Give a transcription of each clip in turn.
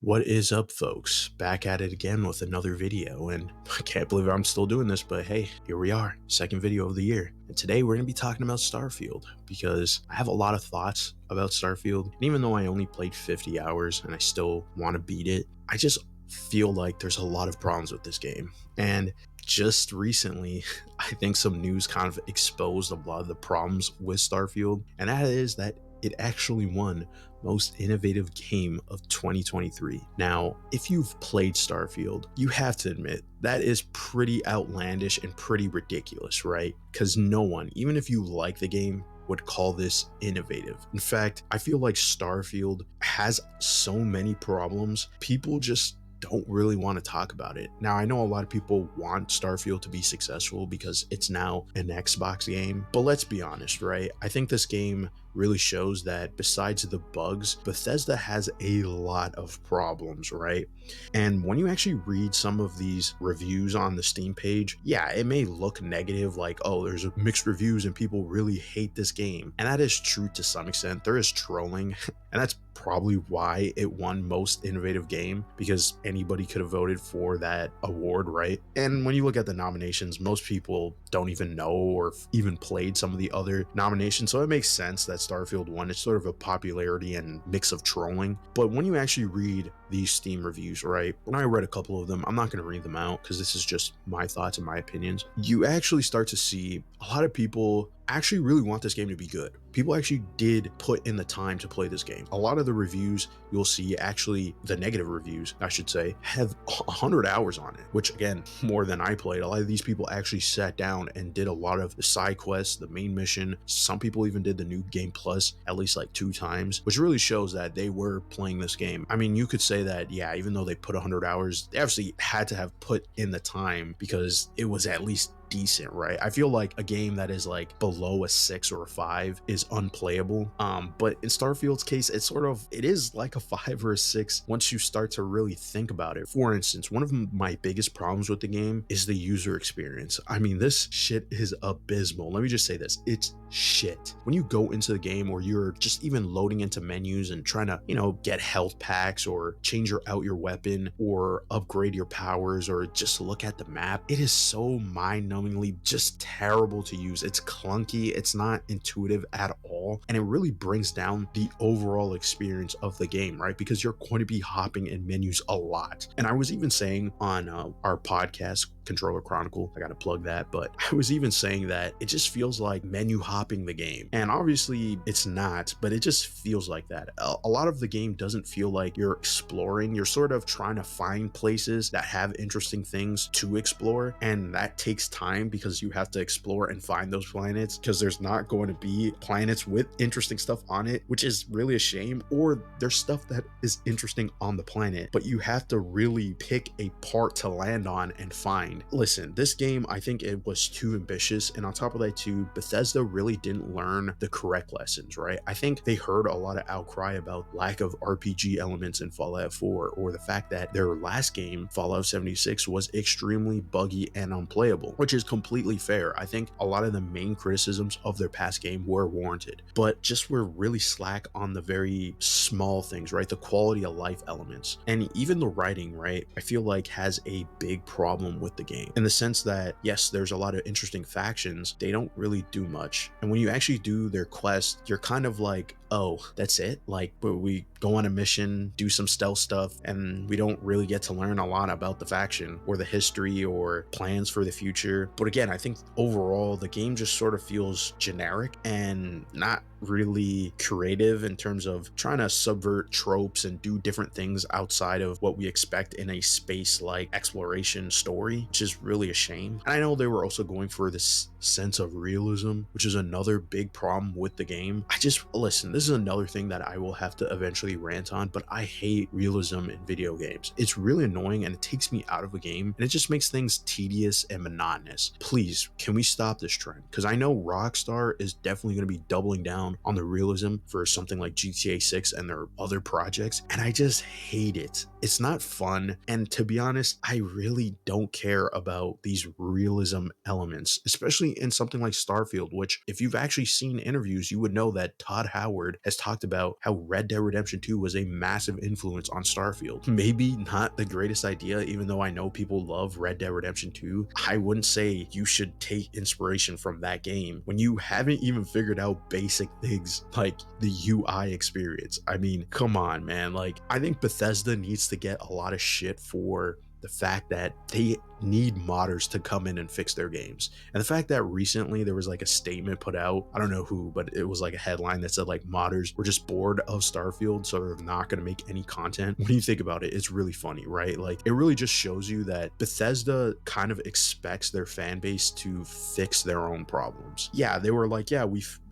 What is up, folks? Back at it again with another video, and I can't believe I'm still doing this, but hey, here we are, second video of the year. And today we're going to be talking about Starfield, because I have a lot of thoughts about Starfield, and even though I only played 50 hours and I still want to beat it, I just feel like there's a lot of problems with this game. And just recently, I think some news kind of exposed a lot of the problems with Starfield, and that is that it actually won most innovative game of 2023. Now, if you've played Starfield, you have to admit that is pretty outlandish and pretty ridiculous, right? Because no one, even if you like the game, would call this innovative. In fact, I feel like Starfield has so many problems, people just don't really want to talk about it. Now, I know a lot of people want Starfield to be successful because it's now an Xbox game, but let's be honest, right? I think this game really shows that besides the bugs, Bethesda has a lot of problems, right? And when you actually read some of these reviews on the Steam page, yeah, it may look negative, like, oh, there's mixed reviews and people really hate this game. And that is true to some extent. There is trolling, and that's probably why it won most innovative game, because anybody could have voted for that award, right? And when you look at the nominations, most people don't even know or even played some of the other nominations, so it makes sense that Starfield won. It's sort of a popularity and mix of trolling. But when you actually read these Steam reviews, right, when I read a couple of them, I'm not going to read them out because this is just my thoughts and my opinions, you actually start to see a lot of people actually really want this game to be good. People actually did put in the time to play this game. A lot of the reviews you'll see, actually the negative reviews, I should say, have 100 hours on it, which again, more than I played. A lot of these people actually sat down and did a lot of the side quests, the main mission. Some people even did the new game plus at least like 2 times, which really shows that they were playing this game. I mean, you could say that, yeah, even though they put 100 hours, they obviously had to have put in the time because it was at least decent, right? I feel like a game that is like below a 6 or a 5 is unplayable, but in Starfield's case, it is like a 5 or a 6 once you start to really think about it. For instance, one of my biggest problems with the game is the user experience. I mean, this shit is abysmal. Let me just say this, it's shit. When you go into the game, or you're just even loading into menus and trying to, get health packs or change out your weapon or upgrade your powers or just look at the map, it is so mind-numbingly just terrible to use. It's clunky, it's not intuitive at all, and it really brings down the overall experience of the game, right? Because you're going to be hopping in menus a lot. And I was even saying on our podcast, Controller Chronicle, I gotta plug that, but I was even saying that it just feels like menu hopping the game, and obviously it's not, but it just feels like that. A lot of the game doesn't feel like you're exploring. You're sort of trying to find places that have interesting things to explore, and that takes time because you have to explore and find those planets, because there's not going to be planets with interesting stuff on it, which is really a shame, or there's stuff that is interesting on the planet, but you have to really pick a part to land on and find. Listen, this game, I think it was too ambitious, and on top of that too, Bethesda really didn't learn the correct lessons, right? I think they heard a lot of outcry about lack of RPG elements in Fallout 4, or the fact that their last game, Fallout 76, was extremely buggy and unplayable, which is completely fair. I think a lot of the main criticisms of their past game were warranted, but just were really slack on the very small things, right? The quality of life elements, and even the writing, right? I feel like has a big problem with the game, in the sense that, yes, there's a lot of interesting factions, they don't really do much, and when you actually do their quest, you're kind of like, oh, that's it? Like, but we go on a mission, do some stealth stuff, and we don't really get to learn a lot about the faction or the history or plans for the future. But again, I think overall the game just sort of feels generic and not really creative in terms of trying to subvert tropes and do different things outside of what we expect in a space like exploration story, which is really a shame. And I know they were also going for this sense of realism, which is another big problem with the game. Listen, this is another thing that I will have to eventually rant on, but I hate realism in video games. It's really annoying, and it takes me out of a game, and it just makes things tedious and monotonous. Please, can we stop this trend? Because I know Rockstar is definitely going to be doubling down on the realism for something like GTA 6 and their other projects, and I just hate it. It's not fun. And to be honest, I really don't care about these realism elements, especially in something like Starfield, which if you've actually seen interviews, you would know that Todd Howard has talked about how Red Dead Redemption 2 was a massive influence on Starfield. Maybe not the greatest idea, even though I know people love Red Dead Redemption 2. I wouldn't say you should take inspiration from that game when you haven't even figured out basic things like the UI experience. I mean, come on, man. Like, I think Bethesda needs to get a lot of shit for the fact that they need modders to come in and fix their games. And the fact that recently there was like a statement put out, I don't know who, but it was like a headline that said like modders were just bored of Starfield, so they're not going to make any content. When you think about it, it's really funny, right? Like, it really just shows you that Bethesda kind of expects their fan base to fix their own problems. Yeah, they were like, yeah,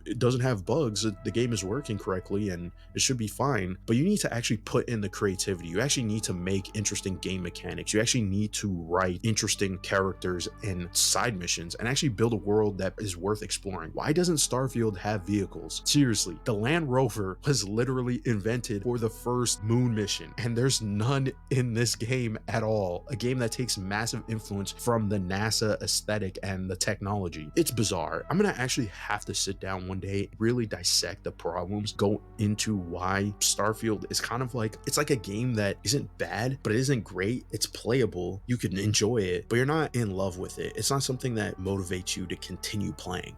it doesn't have bugs, the game is working correctly and it should be fine, but you need to actually put in the creativity. You actually need to make interesting game mechanics. You actually need to write interesting characters and side missions and actually build a world that is worth exploring. Why doesn't Starfield have vehicles? Seriously, the Land Rover was literally invented for the first moon mission, and there's none in this game at all. A game that takes massive influence from the NASA aesthetic and the technology. It's bizarre. I'm gonna actually have to sit down one day, really dissect the problems, go into why Starfield is kind of like, it's like a game that isn't bad, but it isn't great. It's playable. You can enjoy it, but you're not in love with it. It's not something that motivates you to continue playing.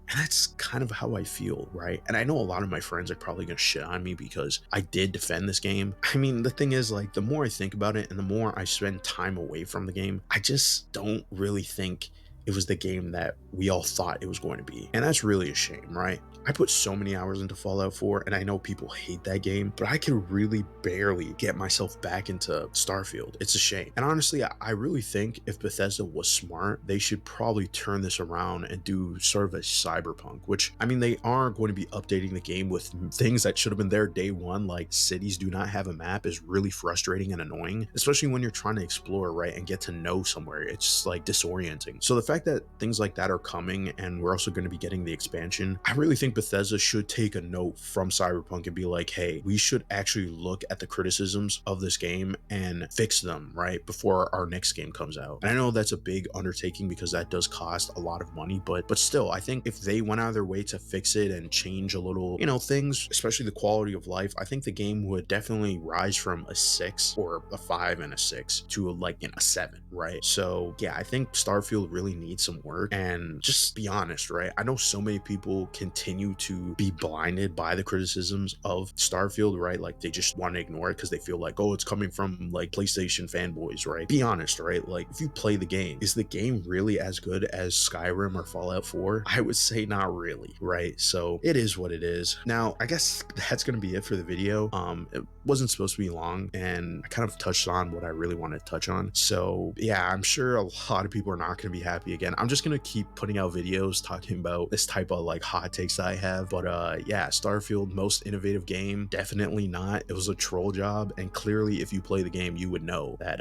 And that's kind of how I feel, right? And I know a lot of my friends are probably gonna shit on me because I did defend this game. I mean, the thing is, like, the more I think about it and the more I spend time away from the game, I just don't really think it was the game that we all thought it was going to be. And that's really a shame, right? I put so many hours into Fallout 4, and I know people hate that game, but I can really barely get myself back into Starfield. It's a shame. And honestly, I really think if Bethesda was smart, they should probably turn this around and do sort of a cyberpunk, which, I mean, they are going to be updating the game with things that should have been there day one, like cities do not have a map is really frustrating and annoying, especially when you're trying to explore, right, and get to know somewhere. It's just like disorienting. So the fact that things like that are coming and we're also going to be getting the expansion, I really think Bethesda should take a note from Cyberpunk and be like, hey, we should actually look at the criticisms of this game and fix them, right, before our next game comes out. And I know that's a big undertaking because that does cost a lot of money, but still, I think if they went out of their way to fix it and change a little, things, especially the quality of life, I think the game would definitely rise from a 6 or a 5 and a 6 to a 7, right? So yeah, I think Starfield really needs some work. And just be honest, right? I know so many people continue to be blinded by the criticisms of Starfield, right? Like, they just want to ignore it because they feel like, oh, it's coming from like PlayStation fanboys, right? Be honest, right? Like, if you play the game, is the game really as good as Skyrim or Fallout 4? I would say not really, right? So it is what it is. Now, I guess that's gonna be it for the video. It wasn't supposed to be long, and I kind of touched on what I really wanted to touch on. So yeah, I'm sure a lot of people are not gonna be happy again. I'm just gonna keep putting out videos talking about this type of like hot takes I have. But yeah, Starfield, most innovative game, definitely not. It was a troll job, and clearly if you play the game, you would know that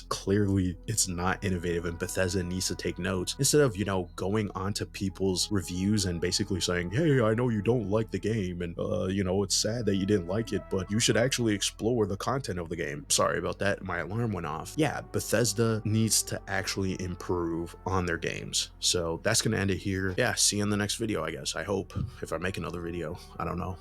clearly it's not innovative, and Bethesda needs to take notes instead of going onto people's reviews and basically saying, hey, I know you don't like the game, and it's sad that you didn't like it, but you should actually explore the content of the game. Sorry about that, my alarm went off. Yeah, Bethesda needs to actually improve on their games. So that's gonna end it here. Yeah, see you in the next video, I guess. I hope, if I make another video. I don't know.